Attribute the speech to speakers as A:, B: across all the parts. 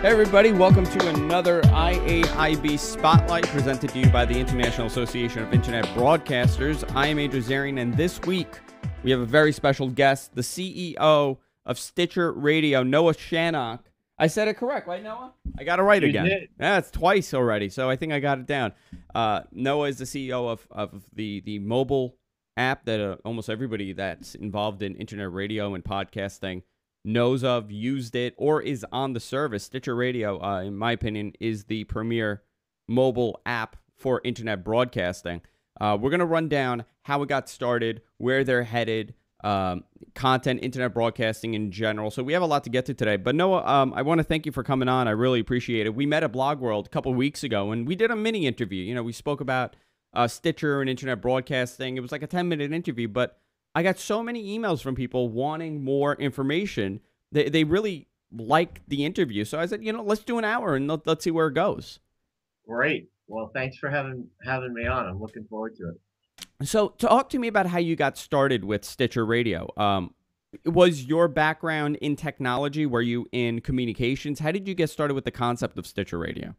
A: Hey everybody, welcome to another IAIB Spotlight presented to you by the International Association of Internet Broadcasters. I am Zarian, and this week we have a very special guest, the CEO of Stitcher Radio, Noah Shanok. I said it correct, right, Noah? I got it right
B: You
A: again.
B: did.
A: Yeah, it's twice already, so I think I got it down. Noah is the CEO of the mobile app that almost everybody that's involved in internet radio and podcasting knows of, used it, or is on the service. Stitcher Radio, in my opinion, is the premier mobile app for internet broadcasting. We're going to run down how it got started, where they're headed, content, internet broadcasting in general. So we have a lot to get to today. But Noah, I want to thank you for coming on. I really appreciate it. We met at Blog World a couple of weeks ago, and we did a mini interview. You know, we spoke about Stitcher and internet broadcasting. It was like a 10-minute interview, but I got so many emails from people wanting more information. They really liked the interview. So I said, you know, let's do an hour and let's see where it goes.
B: Great. Well, thanks for having me on. I'm looking forward to it.
A: So talk to me about how you got started with Stitcher Radio. Was your background in technology? Were you in communications? How did you get started with the concept of Stitcher Radio?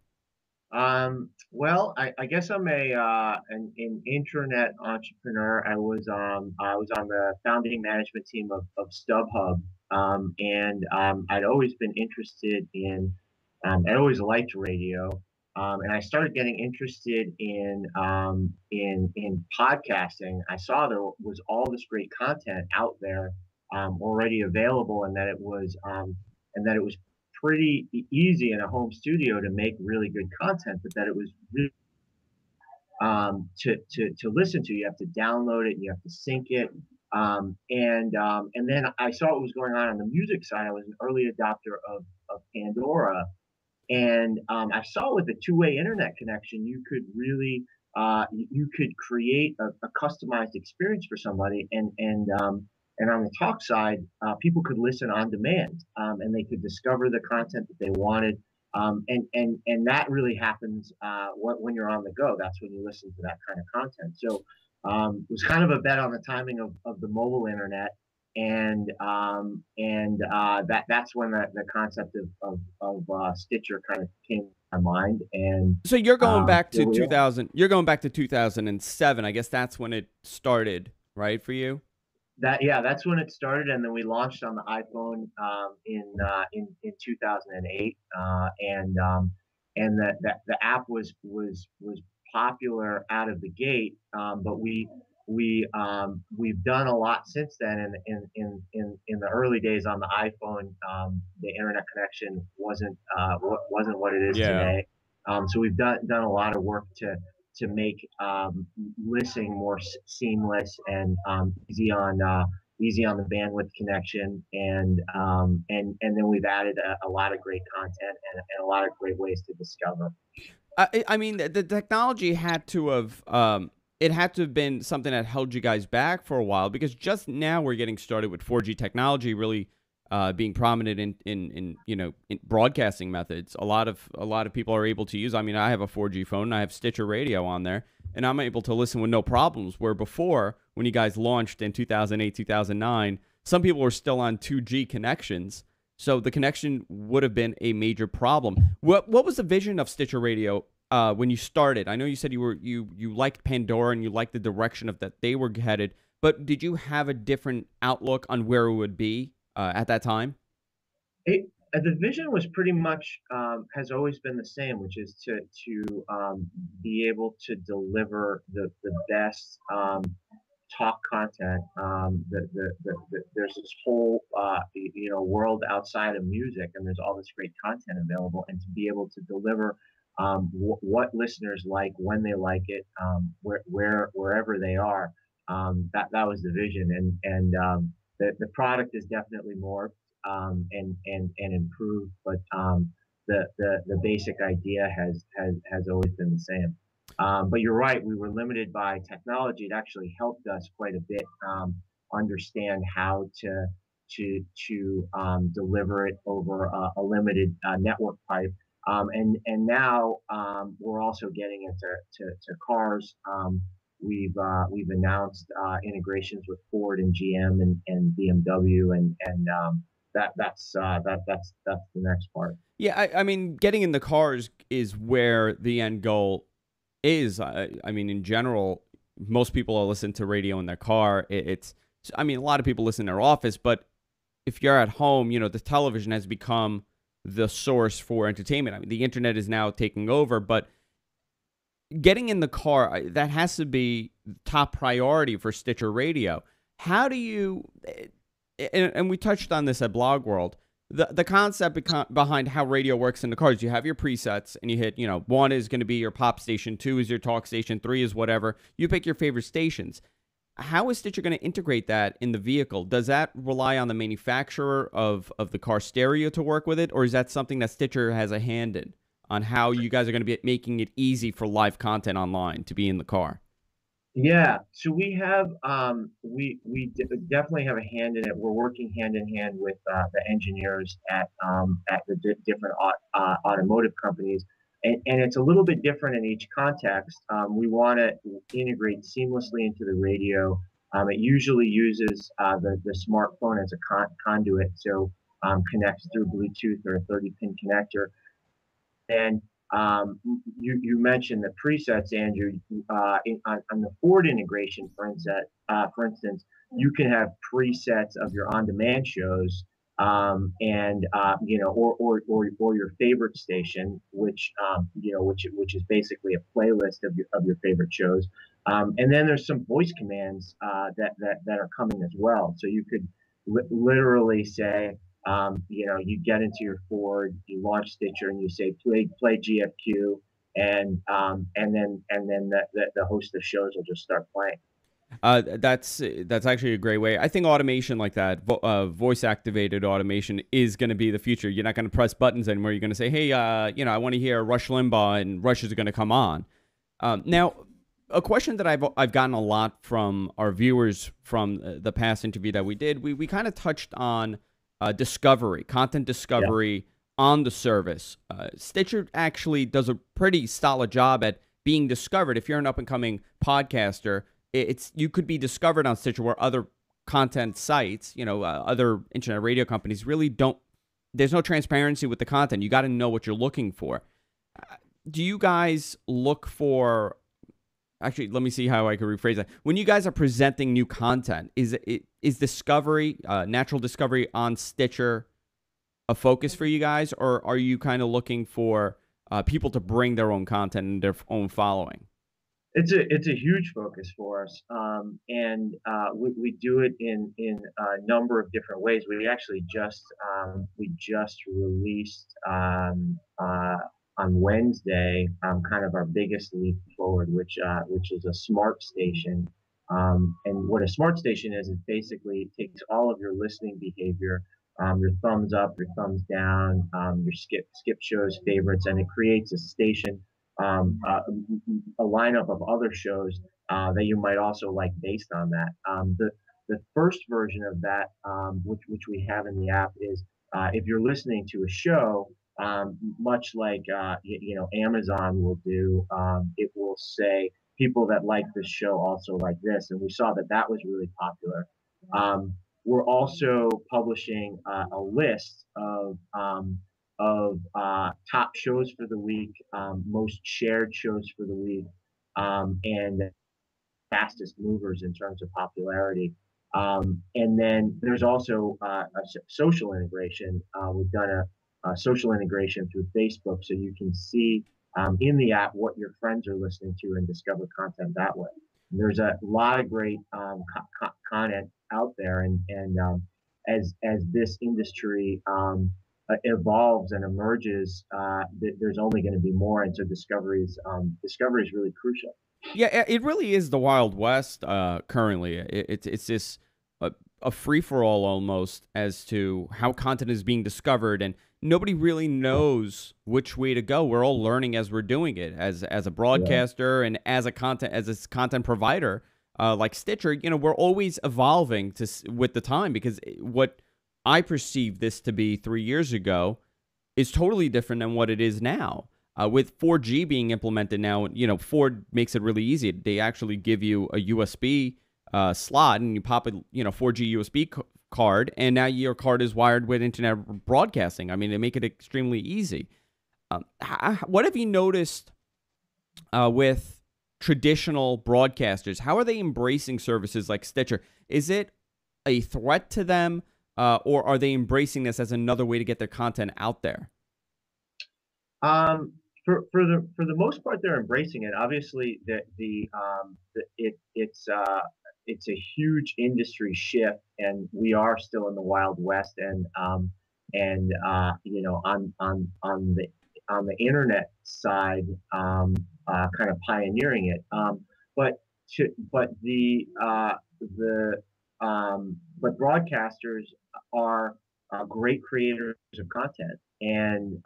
B: Well, I guess I'm an internet entrepreneur. I was on the founding management team of StubHub, and I'd always been interested in. I always liked radio, and I started getting interested in podcasting. I saw there was all this great content out there already available, and that it was pretty easy in a home studio to make really good content, but that it was really to listen to. You have to download it, and you have to sync it, and then I saw what was going on the music side. I was an early adopter of Pandora, and I saw with a two-way internet connection, you could really you could create a customized experience for somebody, and on the talk side, people could listen on demand, and they could discover the content that they wanted. And that really happens when you're on the go. That's when you listen to that kind of content. So it was kind of a bet on the timing of the mobile internet, and that's when the concept of Stitcher kind of came to my mind. And
A: so you're going back to
B: here we are.
A: 2000. You're going back to 2007. I guess that's when it started, right, for you?
B: That's when it started, and then we launched on the iPhone in 2008, and the app was popular out of the gate, but we've done a lot since then. In the early days on the iPhone, the internet connection wasn't what it is today. So we've done a lot of work to make listening more seamless and easy on the bandwidth connection, and then we've added a lot of great content and a lot of great ways to discover.
A: I mean, the technology had to have it had to have been something that held you guys back for a while, because just now we're getting started with 4G technology really being prominent in broadcasting methods. A lot of people are able to use. I mean, I have a 4G phone, and I have Stitcher Radio on there, and I'm able to listen with no problems. Where before, when you guys launched in 2008, 2009, some people were still on 2G connections, so the connection would have been a major problem. What was the vision of Stitcher Radio when you started? I know you said you liked Pandora and you liked the direction of that they were headed, but did you have a different outlook on where it would be at that time?
B: The vision was pretty much has always been the same, which is to be able to deliver the best talk content. There's this whole world outside of music, and there's all this great content available, and to be able to deliver what listeners like, when they like it, wherever they are. That was the vision, and the product is definitely more and improved, but the basic idea has always been the same. But you're right, we were limited by technology. It actually helped us quite a bit understand how to deliver it over a limited network pipe. And now we're also getting into cars. We've announced integrations with Ford and GM and BMW, and that's the next part.
A: Yeah, I mean, getting in the cars is where the end goal is. I mean, in general, most people are listening to radio in their car. I mean, a lot of people listen in their office, but if you're at home, the television has become the source for entertainment. I mean, the internet is now taking over, but getting in the car, that has to be top priority for Stitcher Radio. How do you, and we touched on this at Blog World, the concept behind how radio works in the cars. You have your presets and you hit, one is going to be your pop station, two is your talk station, three is whatever. You pick your favorite stations. How is Stitcher going to integrate that in the vehicle? Does that rely on the manufacturer of the car stereo to work with it, or is that something that Stitcher has a hand in on how you guys are going to be making it easy for live content online to be in the car?
B: Yeah, so we have definitely have a hand in it. We're working hand in hand with the engineers at the different automotive companies, and it's a little bit different in each context. We want to integrate seamlessly into the radio. It usually uses the smartphone as a conduit, so connects through Bluetooth or a 30-pin connector. And you mentioned the presets, Andrew. On the Ford integration, for instance, you can have presets of your on-demand shows, and or your favorite station, which is basically a playlist of your favorite shows. And then there's some voice commands that are coming as well. So you could literally say, you get into your Ford, you launch Stitcher, and you say play GFQ, and then the host of shows will just start playing.
A: That's actually a great way. I think automation like that, voice activated automation, is going to be the future. You're not going to press buttons anymore. You're going to say, hey, I want to hear Rush Limbaugh, and Rush is going to come on. Now, a question that I've gotten a lot from our viewers from the past interview that we did, we kind of touched on discovery, content discovery on the service. Stitcher actually does a pretty solid job at being discovered. If you're an up-and-coming podcaster, you could be discovered on Stitcher, where other content sites, other internet radio companies really don't. There's no transparency with the content. You got to know what you're looking for. Do you guys look for? Actually, let me see how I can rephrase that. When you guys are presenting new content, is discovery, natural discovery on Stitcher, a focus for you guys, or are you kind of looking for people to bring their own content and their own following?
B: It's a huge focus for us, and we do it in a number of different ways. We actually just released on Wednesday kind of our biggest leap forward, which is a smart station. And what a smart station is basically it takes all of your listening behavior, your thumbs up, your thumbs down, your skip shows, favorites, and it creates a station, a lineup of other shows that you might also like based on that. The first version of that, which we have in the app, is if you're listening to a show, much like Amazon will do, it will say people that like this show also like this, and we saw that was really popular. We're also publishing a list of top shows for the week, most shared shows for the week, and fastest movers in terms of popularity. And then there's also a social integration. We've done a social integration through Facebook, so you can see in the app what your friends are listening to and discover content that way. And there's a lot of great content out there, and as this industry evolves and emerges, there's only going to be more, and so discovery is really crucial.
A: Yeah, it really is the Wild West currently. It's this a free-for-all almost as to how content is being discovered, and nobody really knows which way to go. We're all learning as we're doing it, as a broadcaster and as a content provider like Stitcher. We're always evolving with the time, because what I perceived this to be 3 years ago is totally different than what it is now. With 4G being implemented now, Ford makes it really easy. They actually give you a USB slot, and you pop a 4G USB card, and now your card is wired with internet broadcasting. I mean, they make it extremely easy. What have you noticed with traditional broadcasters? How are they embracing services like Stitcher? Is it a threat to them, or are they embracing this as another way to get their content out there?
B: For the most part, they're embracing it. Obviously, it's a huge industry shift, and we are still in the Wild West, and on the internet side, kind of pioneering it. But to, the but broadcasters are great creators of content, and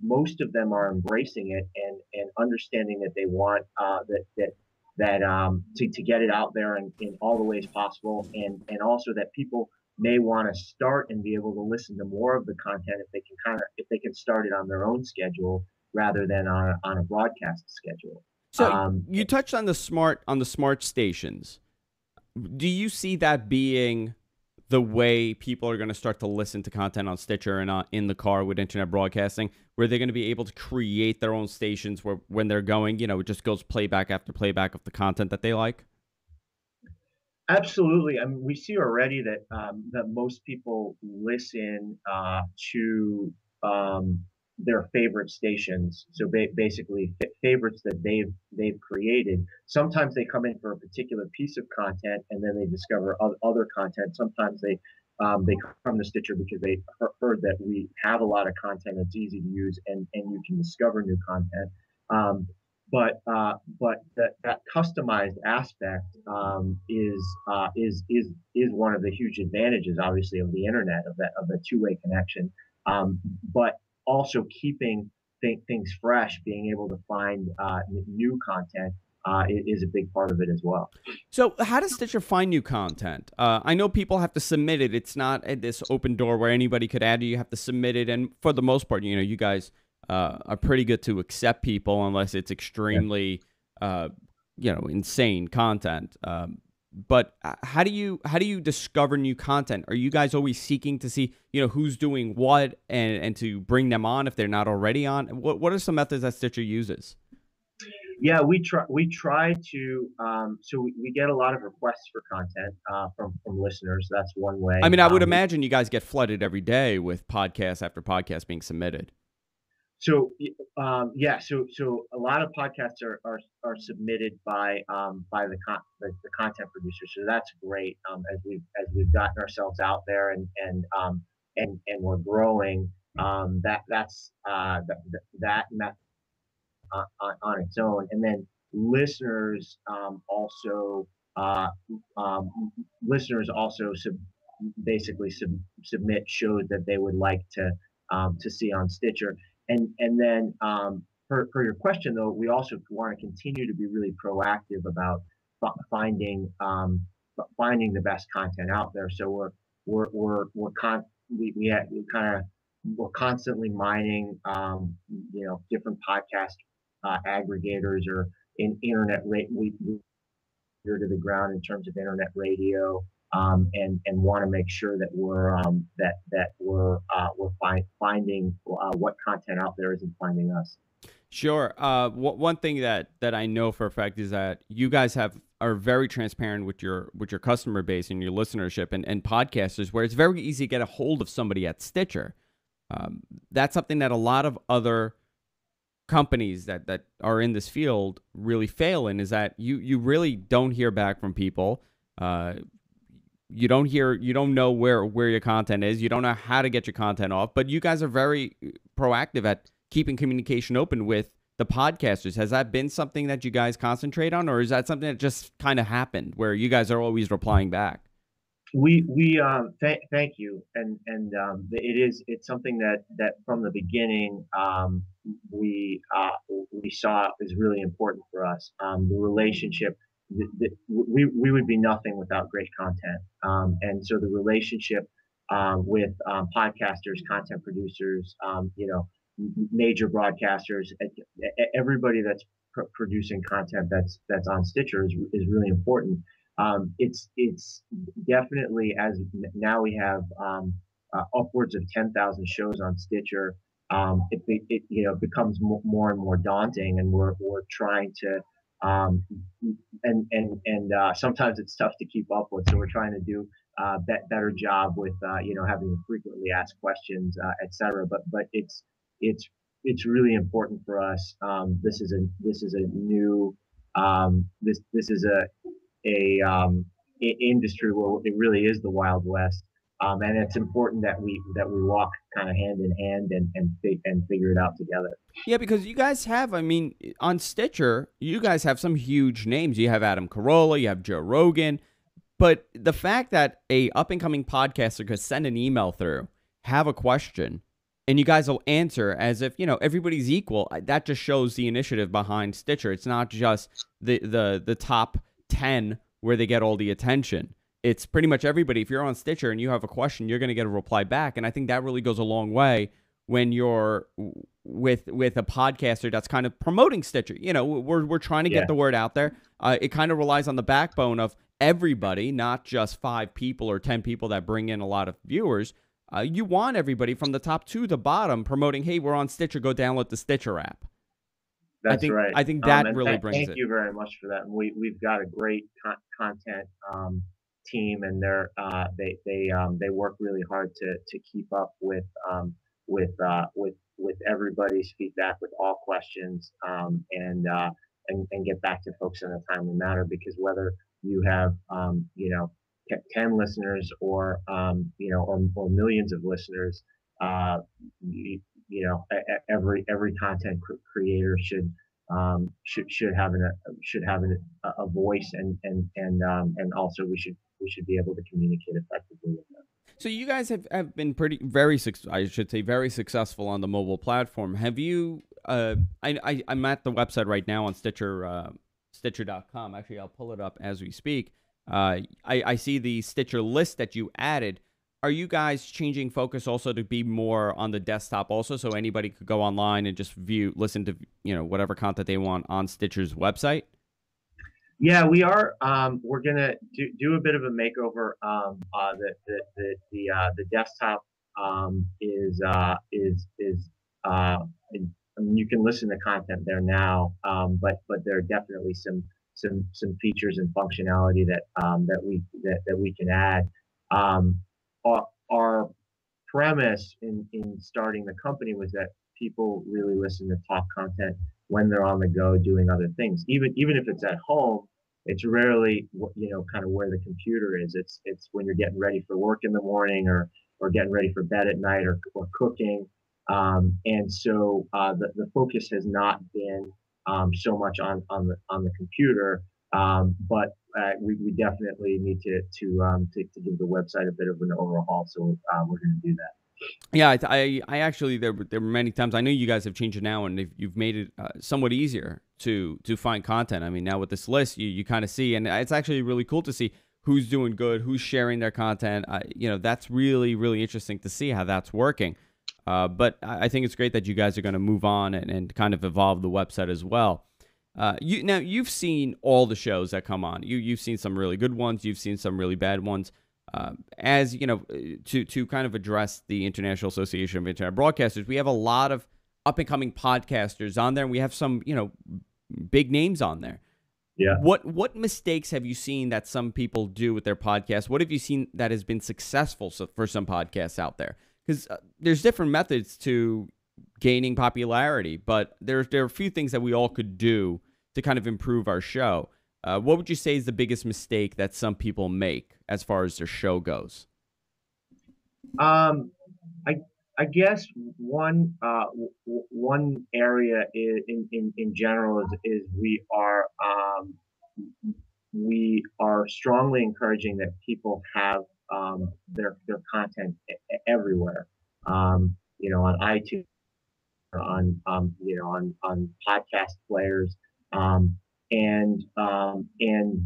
B: most of them are embracing it and understanding that they want to get it out there in all the ways possible, and also that people may want to start and be able to listen to more of the content if they can start it on their own schedule rather than on a broadcast schedule.
A: So you touched on the smart stations. Do you see that being the way people are going to start to listen to content on Stitcher and in the car with internet broadcasting, where they're going to be able to create their own stations where when they're going, it just goes playback after playback of the content that they like?
B: Absolutely. I mean, we see already that most people listen to their favorite stations. So basically, favorites that they've created. Sometimes they come in for a particular piece of content, and then they discover other content. Sometimes they come to Stitcher because they heard that we have a lot of content that's easy to use, and you can discover new content. Um, but that customized aspect is one of the huge advantages, obviously, of the internet, of the two-way connection. But also keeping things fresh, being able to find new content is a big part of it as well.
A: So how does Stitcher find new content? I know people have to submit it. It's not this open door where anybody could add it. You have to submit it, and for the most part, you guys are pretty good to accept people unless it's extremely, insane content. But how do you discover new content? Are you guys always seeking to see, who's doing what and to bring them on if they're not already on? What are some methods that Stitcher uses?
B: Yeah, we try to so we get a lot of requests for content from listeners. That's one way.
A: I mean, I would imagine you guys get flooded every day with podcast after podcast being submitted.
B: So yeah, so a lot of podcasts are submitted by the content producer. So that's great. As we've gotten ourselves out there and we're growing. That method on its own, and then listeners also uh, um, listeners also submit shows that they would like to see on Stitcher. And then for your question though, we also want to continue to be really proactive about finding finding the best content out there. So we're con we kind of we're constantly mining different podcast aggregators or in internet rate. We ear to the ground in terms of internet radio, and want to make sure that we're finding what content out there isn't finding us.
A: Sure. One thing that I know for a fact is that you guys are very transparent with your customer base and your listenership and podcasters, where it's very easy to get a hold of somebody at Stitcher. That's something that a lot of other companies that are in this field really fail in, is that you really don't hear back from people. You don't know where your content is. You don't know how to get your content off, but you guys are very proactive at keeping communication open with the podcasters. Has that been something that you guys concentrate on, or is that something that just kind of happened where you guys are always replying back?
B: Thank you, and it's something that from the beginning we saw is really important for us. The relationship, we would be nothing without great content, and so the relationship with podcasters, content producers, major broadcasters, everybody that's producing content that's on Stitcher is really important. It's definitely, as now we have upwards of 10,000 shows on Stitcher. It becomes more and more daunting, and we're trying to um, sometimes it's tough to keep up with. So we're trying to do better job with having frequently asked questions, etc. But it's really important for us. This is a new this is a industry where it really is the Wild West. And it's important that we walk kind of hand in hand and figure it out together.
A: Yeah, because you guys have, I mean, on Stitcher, you guys have some huge names. You have Adam Carolla, you have Joe Rogan. But the fact that a up and coming podcaster could send an email through, have a question, and you guys will answer as if everybody's equal. That just shows the initiative behind Stitcher. It's not just the top 10 where they get all the attention. It's pretty much everybody. If you're on Stitcher and you have a question, you're going to get a reply back, and I think that really goes a long way when you're with a podcaster that's kind of promoting Stitcher. We're trying to get the word out there. It kind of relies on the backbone of everybody, not just 5 people or 10 people that bring in a lot of viewers. You want everybody from the top to the bottom promoting, hey, we're on Stitcher, go download the Stitcher app.
B: That's right.
A: I think that really brings it.
B: Thank you very much for that. And we've got a great content team, and they work really hard to keep up with everybody's feedback, with all questions, and get back to folks in a timely manner. Because whether you have 10 listeners or or millions of listeners, every content creator should have a voice, and also we should be able to communicate effectively with them.
A: So you guys have been I should say very successful on the mobile platform. Have you I'm at the website right now on Stitcher.com. Actually, I'll pull it up as we speak. I see the Stitcher list that you added. Are you guys changing focus also to be more on the desktop also, so anybody could go online and just listen to whatever content they want on Stitcher's website?
B: Yeah, we are. We're gonna do a bit of a makeover. The desktop is I mean, you can listen to content there now, but there are definitely some features and functionality that we can add. Our premise in starting the company was that people really listen to talk content when they're on the go doing other things. Even if it's at home, it's rarely kind of where the computer is. It's when you're getting ready for work in the morning, or getting ready for bed at night, or cooking. And so the focus has not been so much on the computer, but we definitely need to give the website a bit of an overhaul. So we're going to do that.
A: Yeah, I actually there were many times. I know you guys have changed it now, and you've made it somewhat easier to find content. I mean, now with this list, you kind of see, and it's actually really cool to see who's doing good, who's sharing their content. That's really, really interesting to see how that's working. But I think it's great that you guys are going to move on and kind of evolve the website as well. You've seen all the shows that come on. You've seen some really good ones. You've seen some really bad ones. As you know, to kind of address the International Association of Internet Broadcasters, we have a lot of up and coming podcasters on there, and we have some big names on there.
B: Yeah.
A: What mistakes have you seen that some people do with their podcasts? What have you seen that has been successful for some podcasts out there? Because there's different methods to gaining popularity, but there are a few things that we all could do to kind of improve our show. What would you say is the biggest mistake that some people make as far as their show goes?
B: I guess one area in general is we are strongly encouraging that people have their content everywhere. On iTunes, on podcast players, and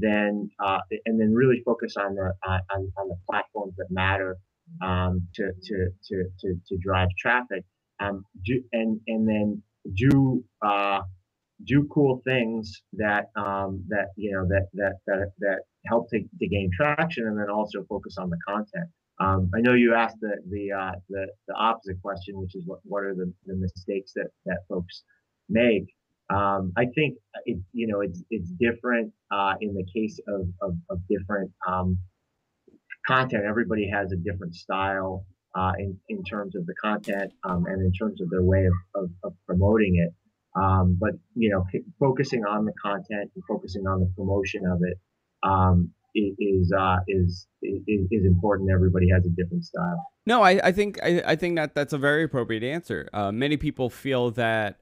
B: then really focus on the platforms that matter, to drive traffic. And then do cool things that help to gain traction, and then also focus on the content. I know you asked the opposite question, which is what are the mistakes that folks make. I think it's different in the case of different content. Everybody has a different style in terms of the content and in terms of their way of promoting it. But focusing on the content and focusing on the promotion of it is important. Everybody has a different style.
A: No, I think that that's a very appropriate answer. Many people feel that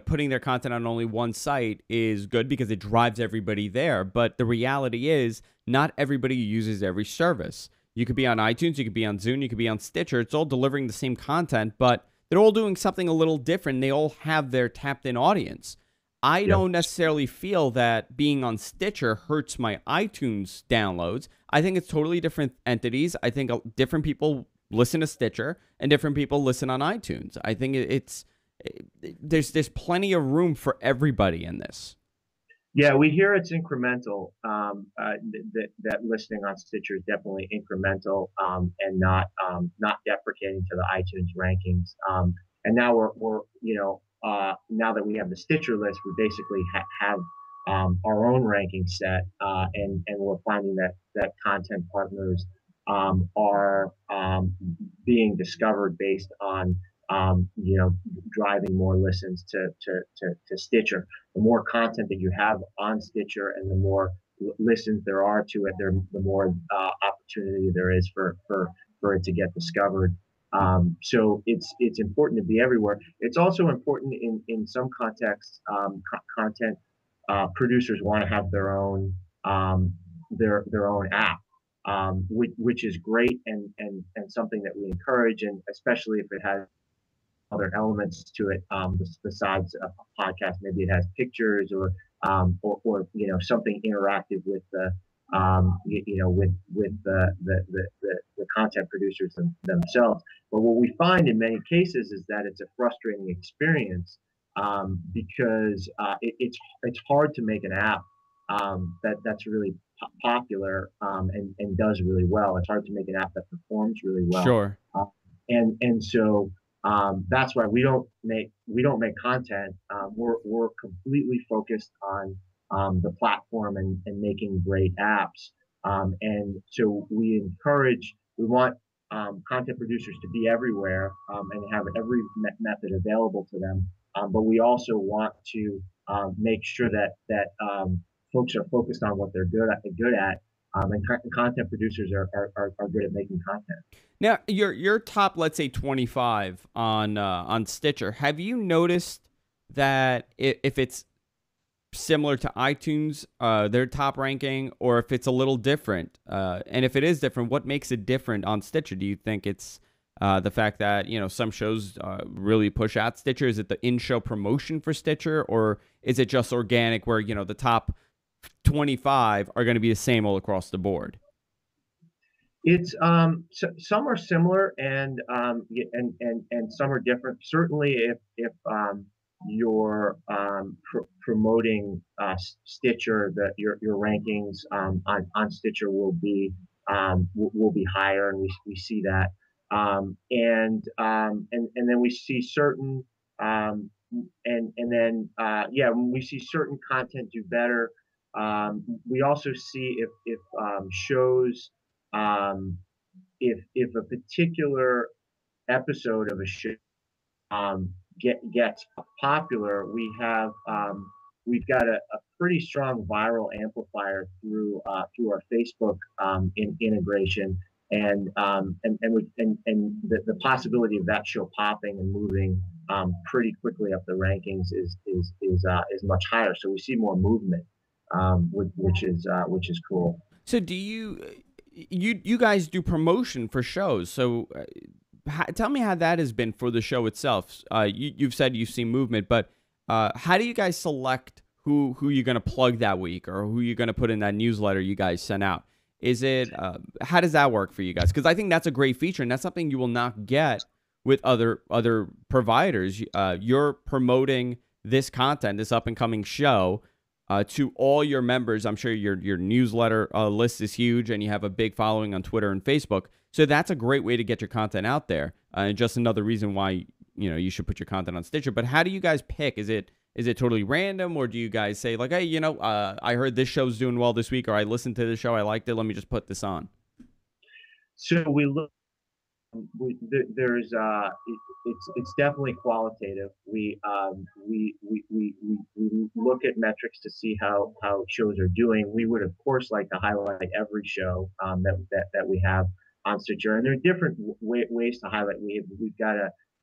A: putting their content on only one site is good because it drives everybody there. But the reality is, not everybody uses every service. You could be on iTunes, you could be on Zune, you could be on Stitcher. It's all delivering the same content, but they're all doing something a little different. They all have their tapped-in audience. I don't necessarily feel that being on Stitcher hurts my iTunes downloads. I think it's totally different entities. I think different people listen to Stitcher and different people listen on iTunes. I think there's plenty of room for everybody in this.
B: Yeah, we hear it's incremental. That listening on Stitcher is definitely incremental and not deprecating to the iTunes rankings. And now we're now that we have the Stitcher list, we basically have our own ranking set, and we're finding that content partners are being discovered based on driving more listens to Stitcher. The more content that you have on Stitcher and the more listens there are to it, the more opportunity there is for it to get discovered. So it's important to be everywhere. It's also important in some contexts. Content producers want to have their own app, which is great and something that we encourage, and especially if it has other elements to it besides a podcast. Maybe it has pictures or something interactive with the content producers themselves. But what we find in many cases is that it's a frustrating experience because it's hard to make an app that's really popular and does really well. It's hard to make an app that performs really well.
A: Sure.
B: And so that's why we don't make content. We're completely focused on the platform and making great apps. And so we want content producers to be everywhere and have every method available to them. But we also want to make sure that folks are focused on what they're good at. And content producers are good at making content.
A: Now, your top, let's say 25 on Stitcher. Have you noticed that if it's similar to iTunes, their top ranking, or if it's a little different? And if it is different, what makes it different on Stitcher? Do you think it's the fact that some shows really push out Stitcher? Is it the in-show promotion for Stitcher, or is it just organic where the top 25 are going to be the same all across the board?
B: It's some are similar and some are different. Certainly, if you're promoting Stitcher, that your rankings on Stitcher will be higher, and we see that. And then we see certain we see certain content do better. We also see if shows if a particular episode of a show gets popular, we've got a pretty strong viral amplifier through our Facebook integration, and the possibility of that show popping and moving pretty quickly up the rankings is much higher. So we see more movement, which is cool.
A: So do you guys do promotion for shows? So tell me how that has been for the show itself. You've said you see movement, but how do you guys select who you're going to plug that week, or who you're going to put in that newsletter you guys sent out? Is it how does that work for you guys? Because I think that's a great feature, and that's something you will not get with other providers. You're promoting this content, this up and coming show, to all your members. I'm sure your newsletter list is huge, and you have a big following on Twitter and Facebook. So that's a great way to get your content out there, and just another reason why you should put your content on Stitcher. But how do you guys pick? Is it totally random, or do you guys say like, hey, I heard this show's doing well this week, or I listened to this show, I liked it, let me just put this on?
B: So we look. There's it's definitely qualitative. We look at metrics to see how shows are doing. We would of course like to highlight every show that we have on Stitcher, and there are different ways to highlight. We've got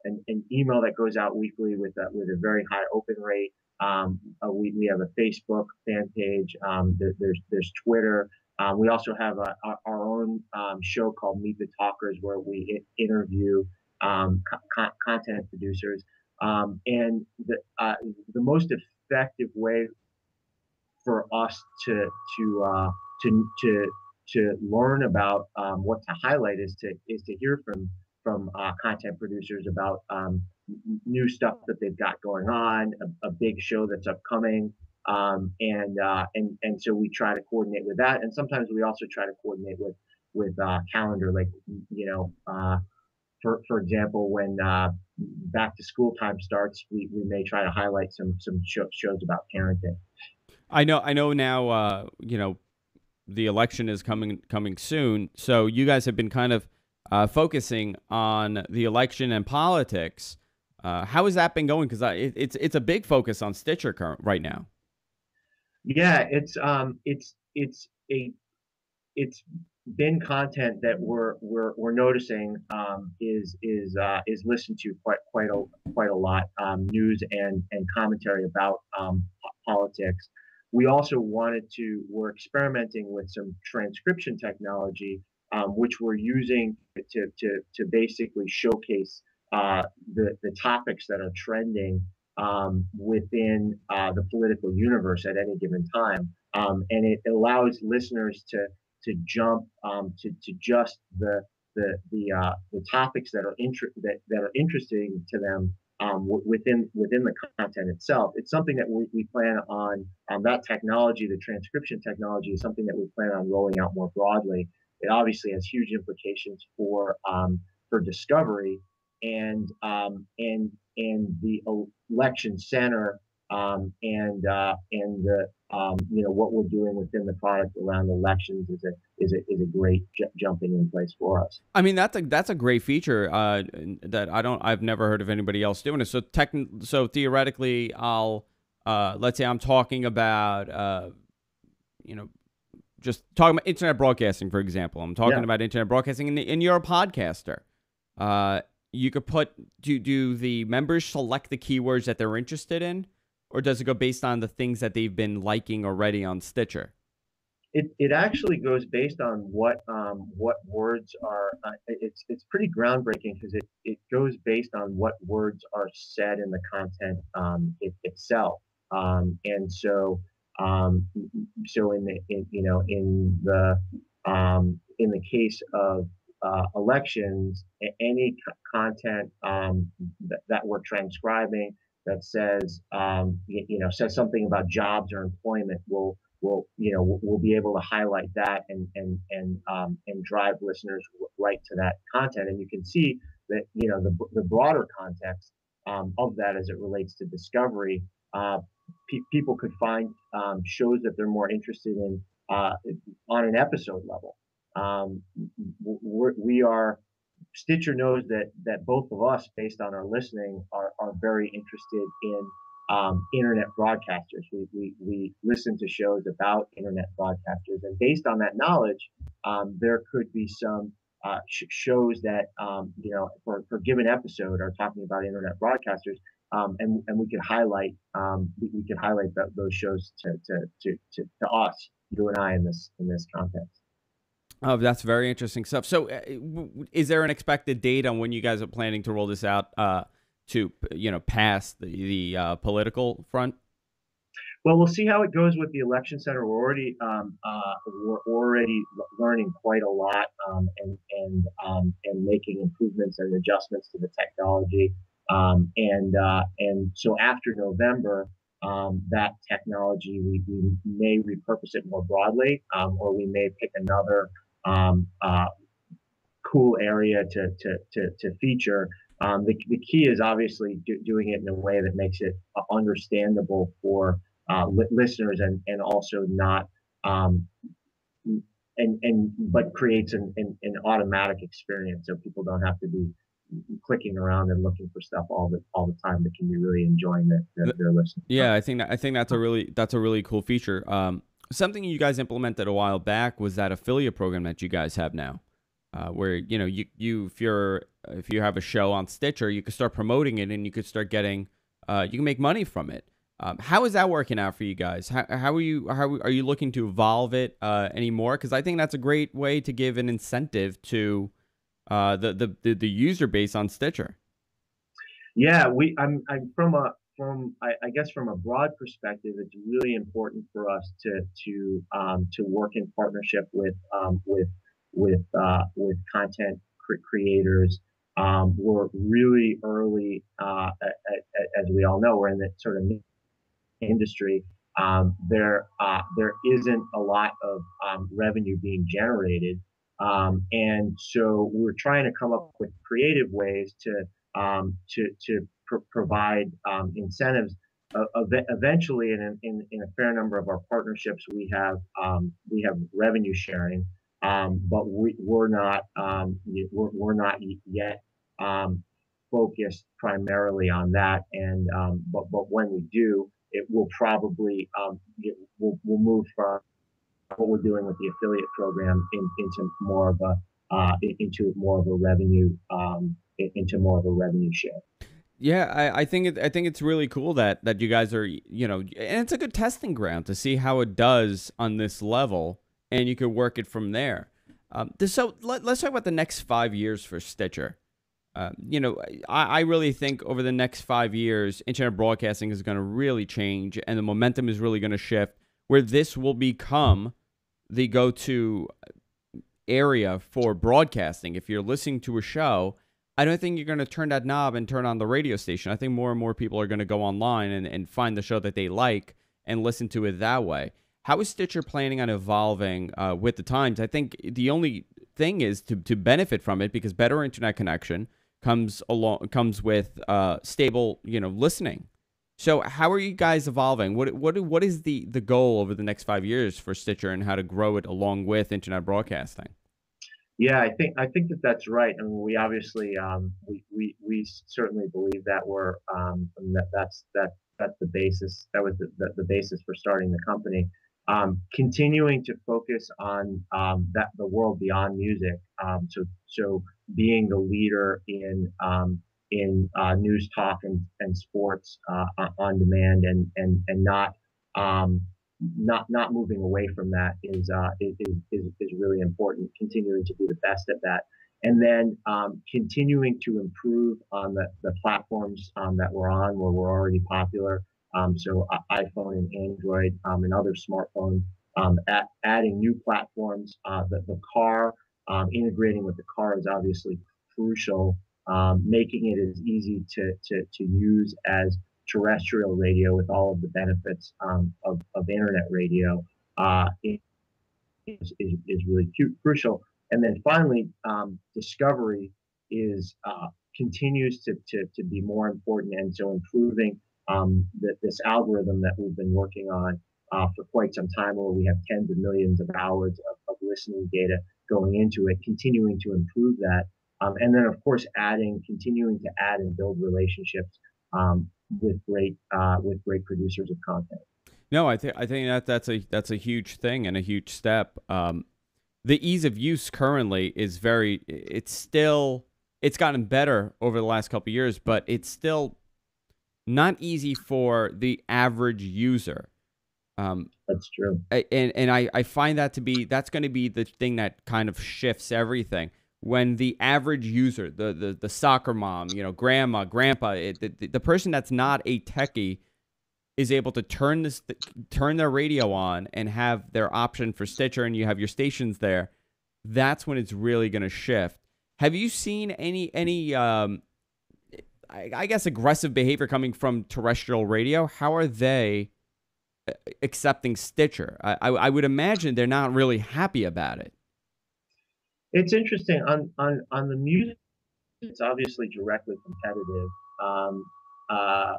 B: an email that goes out weekly with a very high open rate. We have a Facebook fan page. There's Twitter. We also have our own show called Meet the Talkers, where we interview content producers. And the most effective way for us to learn about what to highlight is to hear from content producers about new stuff that they've got going on, a big show that's upcoming, and so we try to coordinate with that, and sometimes we also try to coordinate with calendar, like for example, when back to school time starts, we may try to highlight some shows about parenting.
A: I know now. The election is coming soon, so you guys have been kind of focusing on the election and politics. How has that been going? Because it's a big focus on Stitcher right now.
B: Yeah, it's been content that we're noticing is listened to quite a lot, news and commentary about politics. We also we're experimenting with some transcription technology, which we're using to basically showcase the topics that are trending within the political universe at any given time, and it allows listeners to jump to just the topics that are interesting to them within the content itself. It's something that we plan on. That technology, the transcription technology, is something that we plan on rolling out more broadly. It obviously has huge implications for discovery, and the election center, and the what we're doing within the product around elections is a great jumping in place for us.
A: I mean, that's a great feature that I've never heard of anybody else doing it. So theoretically, I'll let's say I'm talking about just talking about internet broadcasting, for example. I'm talking about internet broadcasting, and you're a podcaster. You could do the members select the keywords that they're interested in, or does it go based on the things that they've been liking already on Stitcher?
B: It actually goes based on what words are. It's pretty groundbreaking because it goes based on what words are said in the content itself. And so in the case of elections, any content that we're transcribing that says says something about jobs or employment we'll be able to highlight that and drive listeners right to that content. And you can see that the broader context of that as it relates to discovery. People could find shows that they're more interested in on an episode level. We are Stitcher knows that both of us, based on our listening, are very interested in internet broadcasters. We listen to shows about internet broadcasters, and based on that knowledge, there could be some shows that for a given episode are talking about internet broadcasters, and we could highlight those shows to us, you and I, in this context.
A: Oh, that's very interesting stuff. So, is there an expected date on when you guys are planning to roll this out to past the political front?
B: Well, we'll see how it goes with the election center. We're already learning quite a lot, and making improvements and adjustments to the technology. And so after November, that technology, we may repurpose it more broadly, or we may pick another um, uh, cool area to feature. The key is obviously doing it in a way that makes it understandable for listeners, and also not um, but creates an automatic experience, so people don't have to be clicking around and looking for stuff all the time. That can be really enjoying their listening.
A: Yeah, I think that's a really cool feature. Something you guys implemented a while back was that affiliate program that you guys have now, where if you have a show on Stitcher, you could start promoting it and you could start getting you can make money from it. How is that working out for you guys? How are you looking to evolve it anymore? Because I think that's a great way to give an incentive to the user base on Stitcher.
B: Yeah, I'm I guess from a broad perspective, it's really important for us to work in partnership with content creators. We're really early, as we all know, we're in the sort of industry. There isn't a lot of revenue being generated, and so we're trying to come up with creative ways to provide incentives. Eventually, in a fair number of our partnerships, we have revenue sharing, but we're not yet focused primarily on that. And but when we do, it will probably we'll move from what we're doing with the affiliate program into more of a revenue into more of a revenue share.
A: Yeah, I think it's really cool that you guys are, and it's a good testing ground to see how it does on this level, and you could work it from there. So let's talk about the next 5 years for Stitcher. I really think over the next 5 years, internet broadcasting is going to really change, and the momentum is really going to shift, where this will become the go-to area for broadcasting. If you're listening to a show, I don't think you're going to turn that knob and turn on the radio station. I think more and more people are going to go online and find the show that they like and listen to it that way. How is Stitcher planning on evolving with the times? I think the only thing is to benefit from it, because better internet connection comes with stable listening. So how are you guys evolving? What is the goal over the next 5 years for Stitcher, and how to grow it along with internet broadcasting?
B: Yeah, I think that's right. I mean, we obviously we certainly believe that that's the basis. That was the basis for starting the company. Continuing to focus on that the world beyond music. So being the leader in news, talk, and sports on demand, and not moving away from that is really important. Continuing to be the best at that, and then continuing to improve on the platforms that we're on, where we're already popular. So iPhone and Android, and other smartphones. Adding new platforms. The car, integrating with the car is obviously crucial. Making it as easy to use as terrestrial radio, with all of the benefits of internet radio, is really crucial. And then finally, discovery is continues to be more important, and so improving this algorithm that we've been working on for quite some time, where we have tens of millions of hours of listening data going into it, continuing to improve that, and then of course continuing to add and build relationships with great producers of content.
A: No, I think that's a huge thing and a huge step. The ease of use currently is it's gotten better over the last couple of years, but it's still not easy for the average user.
B: That's true.
A: And I find that's going to be the thing that kind of shifts everything. When the average user, the soccer mom, grandma, grandpa, the person that's not a techie is able to turn their radio on and have their option for Stitcher, and you have your stations there, that's when it's really going to shift. Have you seen any I guess, aggressive behavior coming from terrestrial radio. How are they accepting Stitcher? I would imagine they're not really happy about it.
B: It's interesting on the music. It's obviously directly competitive, um, uh,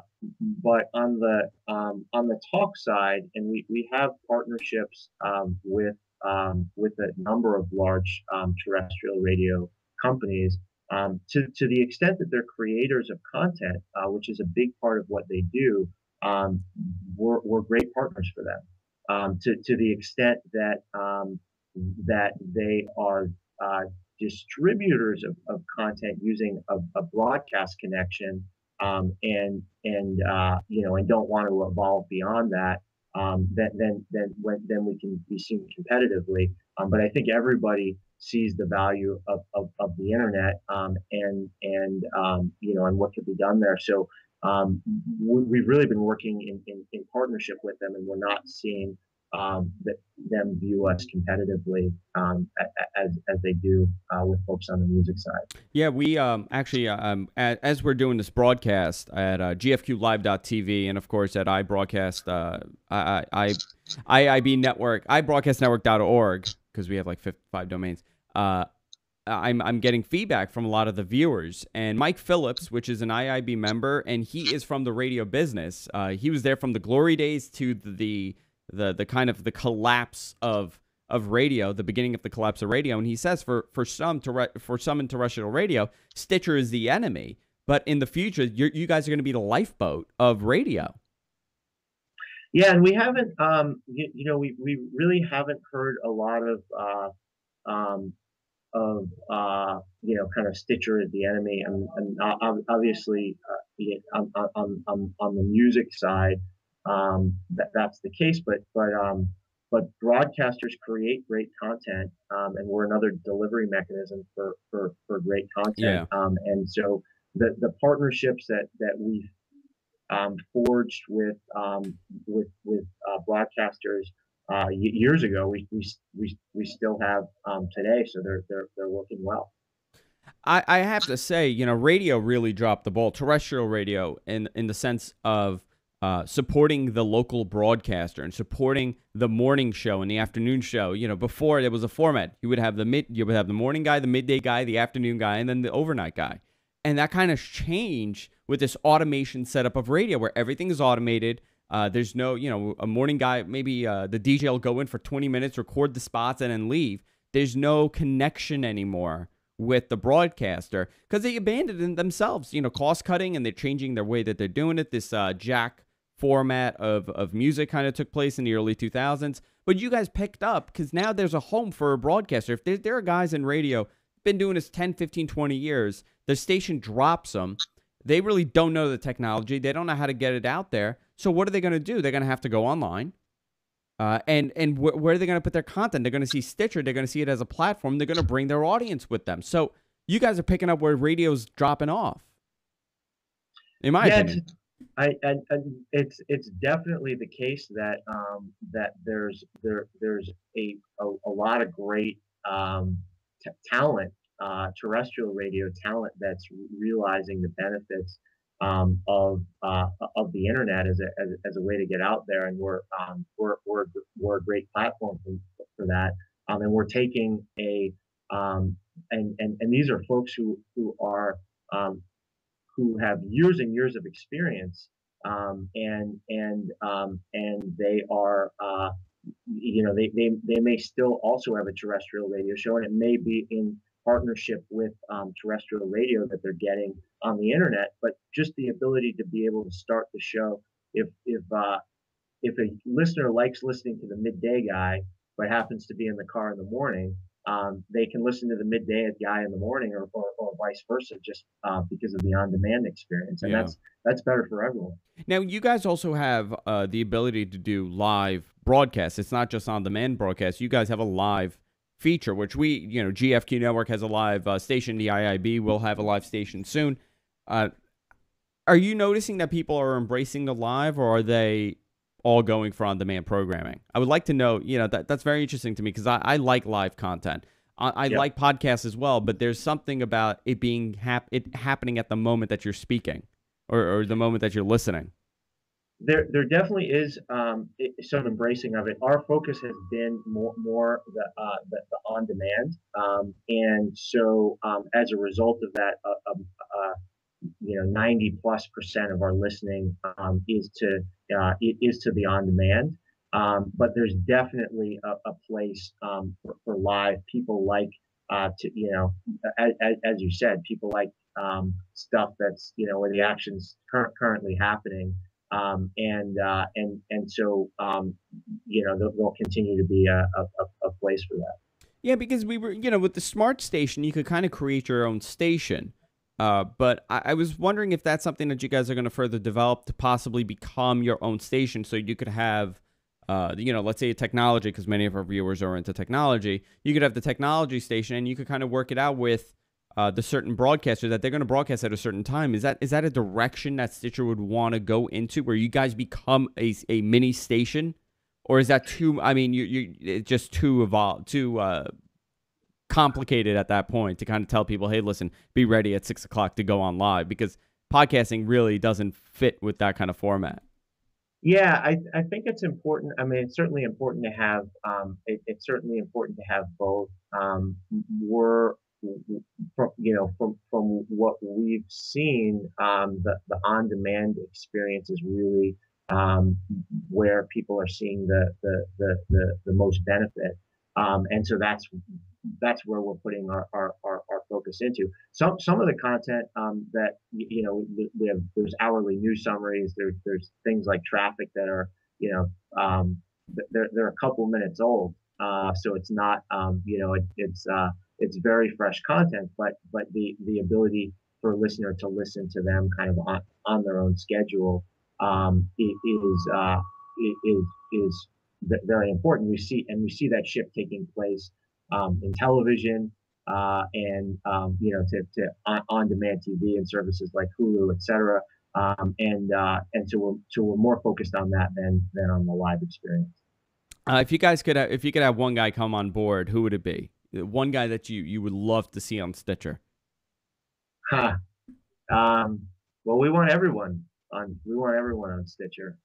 B: but on the talk side, and we have partnerships with a number of large terrestrial radio companies. To the extent that they're creators of content, which is a big part of what they do, we're great partners for them. To the extent that they are uh, distributors of content using a broadcast connection, and don't want to evolve beyond that, then we can be seen competitively. But I think everybody sees the value of the internet, and what can be done there. So we've really been working in partnership with them, and we're not seeing that them view us competitively, as they do with folks on the music side.
A: Yeah, we actually, as we're doing this broadcast at gfqlive.tv, and of course at iBroadcast, IIB Network, iBroadcastNetwork.org, because we have like 5 domains. I'm getting feedback from a lot of the viewers, and Mike Phillips, which is an IIB member, and he is from the radio business. He was there from the glory days to the kind of the collapse of radio, the beginning of the collapse of radio. And he says for some in terrestrial radio, Stitcher is the enemy, but in the future, you guys are going to be the lifeboat of radio.
B: Yeah, and we haven't, we really haven't heard a lot kind of Stitcher is the enemy, and obviously, on the music side, that's the case. But broadcasters create great content, and we're another delivery mechanism for great content.
A: Yeah.
B: And so the partnerships that we've forged with broadcasters years ago, we still have today. So they're working well.
A: I have to say, radio really dropped the ball, terrestrial radio, in the sense of supporting the local broadcaster and supporting the morning show and the afternoon show. Before there was a format. You would have the morning guy, the midday guy, the afternoon guy, and then the overnight guy. And that kind of changed with this automation setup of radio where everything is automated. There's no, a morning guy, maybe the DJ will go in for 20 minutes, record the spots, and then leave. There's no connection anymore with the broadcaster because they abandoned themselves, cost cutting, and they're changing their way that they're doing it. This jack format of music kind of took place in the early 2000s. But you guys picked up because now there's a home for a broadcaster. If there are guys in radio been doing this 10, 15, 20 years, the station drops them. They really don't know the technology. They don't know how to get it out there. So what are they going to do? They're going to have to go online. And where are they going to put their content? They're going to see Stitcher. They're going to see it as a platform. They're going to bring their audience with them. So you guys are picking up where radio's dropping off, in my opinion.
B: It's definitely the case that there's a lot of great talent, terrestrial radio talent, that's realizing the benefits of the internet as a way to get out there, and we're a great platform for that, and we're taking and these are folks who have years and years of experience, and they are they may still also have a terrestrial radio show, and it may be in partnership with terrestrial radio that they're getting on the internet, but just the ability to be able to start the show. If a listener likes listening to the midday guy but happens to be in the car in the morning, they can listen to the midday guy in the morning, or vice versa, just because of the on-demand experience, and that's better for everyone.
A: Now, you guys also have the ability to do live broadcasts. It's not just on-demand broadcasts. You guys have a live feature, which GFQ Network has a live station. The IIB will have a live station soon. Are you noticing that people are embracing the live, or are they all going for on-demand programming? I would like to know, that's very interesting to me because I like live content. I
B: Yep.
A: like podcasts as well, but there's something about it being happening at the moment that you're speaking, or the moment that you're listening.
B: There definitely is some embracing of it. Our focus has been more the on demand, and so as a result of that, 90+% of our listening is to the on demand. But there's definitely a place for live. People like to as you said, people like stuff that's where the action's currently happening. And so there'll continue to be a place for that.
A: Yeah, because we were, with the smart station, you could kind of create your own station. But I was wondering if that's something that you guys are going to further develop to possibly become your own station, so you could have, let's say a technology, because many of our viewers are into technology. You could have the technology station, and you could kind of work it out with the certain broadcaster that they're going to broadcast at a certain time. Is that a direction that Stitcher would want to go into, where you guys become a mini station, or is that too? I mean, it's just too complicated at that point to kind of tell people, hey, listen, be ready at 6 o'clock to go on live, because podcasting really doesn't fit with that kind of format.
B: Yeah, I think it's important. I mean, it's certainly important to have it's certainly important to have both. We're from what we've seen, the on demand experience is really where people are seeing the most benefit, and so that's where we're putting our focus into. Some of the content that we have, there's hourly news summaries, there's things like traffic that are they're a couple minutes old, so it's not it's very fresh content, but the ability for a listener to listen to them kind of on their own schedule is very important. We see that shift taking place in television, and to on-demand TV and services like Hulu, etc. And so we're more focused on that than on the live experience.
A: If you guys could, if you could have one guy come on board, who would it be? One guy that you would love to see on Stitcher.
B: Huh. Well, we want everyone on Stitcher.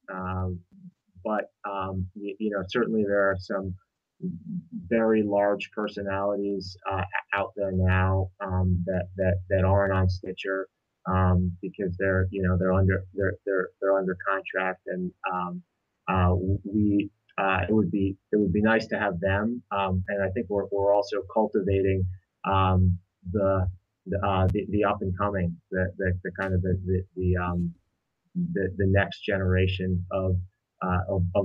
B: But certainly there are some very large personalities out there now that aren't on Stitcher because they're under contract, and we it would be nice to have them, and I think we're also cultivating the the up and coming, the kind of the next generation of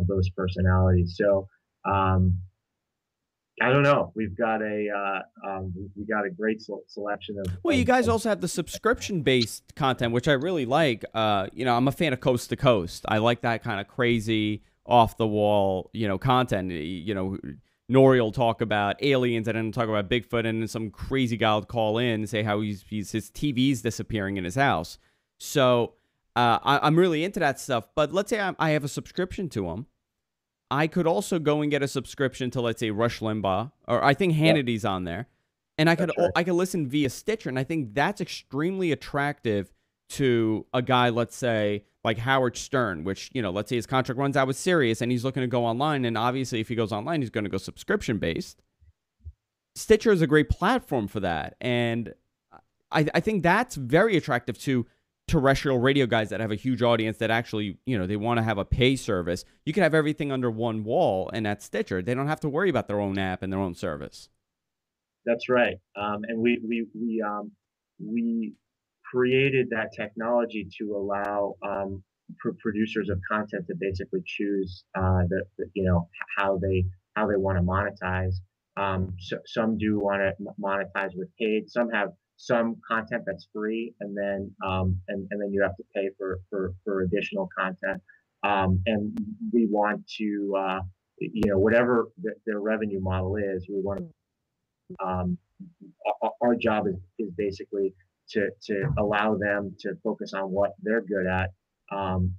B: those personalities. So I don't know. We've got a great selection
A: Well, you guys also have the subscription-based content, which I really like. I'm a fan of Coast to Coast. I like that kind of crazy, off-the-wall, content. Nori will talk about aliens, and then talk about Bigfoot, and then some crazy guy will call in and say how his TV's disappearing in his house. So I'm really into that stuff. But let's say I have a subscription to him. I could also go and get a subscription to, let's say, Rush Limbaugh, or I think Hannity's on there, and I could listen via Stitcher, and I think that's extremely attractive to a guy, let's say, like Howard Stern, which, let's say his contract runs out with Sirius, and he's looking to go online, and obviously if he goes online, he's going to go subscription-based. Stitcher is a great platform for that, and I think that's very attractive to terrestrial radio guys that have a huge audience that actually, they want to have a pay service. You can have everything under one wall, and that's Stitcher. They don't have to worry about their own app and their own service.
B: That's right. And we created that technology to allow producers of content to basically choose how they want to monetize. So some do want to monetize with paid. Some have some content that's free, and then then you have to pay for additional content. And we want to whatever their revenue model is, we want to our job is basically to allow them to focus on what they're good at, and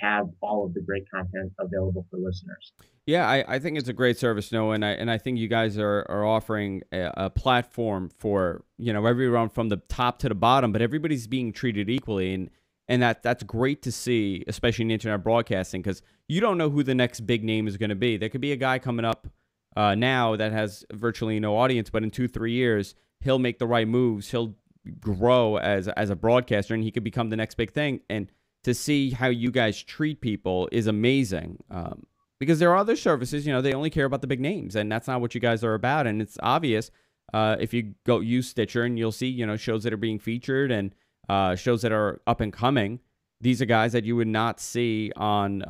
B: have all of the great content available for listeners.
A: Yeah, I think it's a great service, Noah, and I think you guys are offering a platform for, you know, everyone from the top to the bottom, but everybody's being treated equally, and that's great to see, especially in internet broadcasting, because you don't know who the next big name is going to be. There could be a guy coming up now that has virtually no audience, but in 2-3 years he'll make the right moves, he'll grow as a broadcaster, and he could become the next big thing. And to see how you guys treat people is amazing. Because there are other services, you know, they only care about the big names, and that's not what you guys are about. And it's obvious if you go use Stitcher, and you'll see, you know, shows that are being featured and shows that are up and coming. These are guys that you would not see on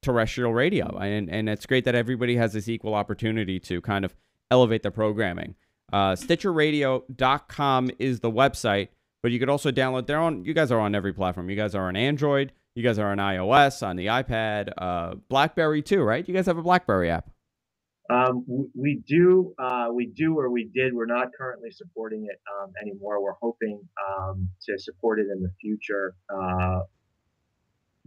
A: terrestrial radio, and it's great that everybody has this equal opportunity to kind of elevate their programming. StitcherRadio.com is the website, but you could also download. You guys are on every platform. You guys are on Android. You guys are on iOS, on the iPad, BlackBerry too, right? You guys have a BlackBerry app.
B: We do, or we did. We're not currently supporting it anymore. We're hoping to support it in the future,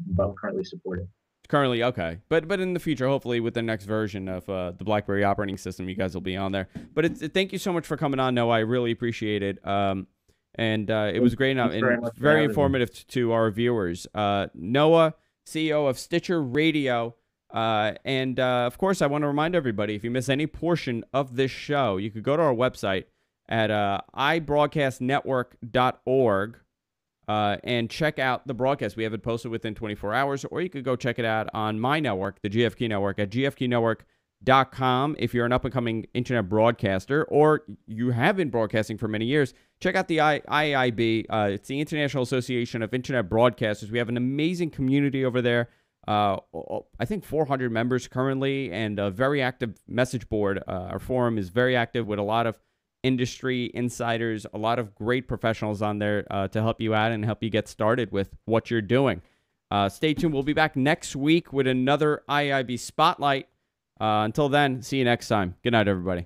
B: but currently supporting.
A: Currently, okay, but in the future, hopefully with the next version of the BlackBerry operating system, you guys will be on there. But thank you so much for coming on, Noah. I really appreciate it. And it was great and very informative to our viewers. Noah, CEO of Stitcher Radio. And of course, I want to remind everybody, if you miss any portion of this show, you could go to our website at ibroadcastnetwork.org and check out the broadcast. We have it posted within 24 hours, or you could go check it out on my network, the GFK Network, at gfknetwork.com. If you're an up-and-coming internet broadcaster, or you have been broadcasting for many years, check out the IAIB. It's the International Association of Internet Broadcasters. We have an amazing community over there. I think 400 members currently, and a very active message board. Our forum is very active with a lot of industry insiders, a lot of great professionals on there to help you out and help you get started with what you're doing. Stay tuned. We'll be back next week with another IAIB Spotlight. Until then, see you next time. Good night, everybody.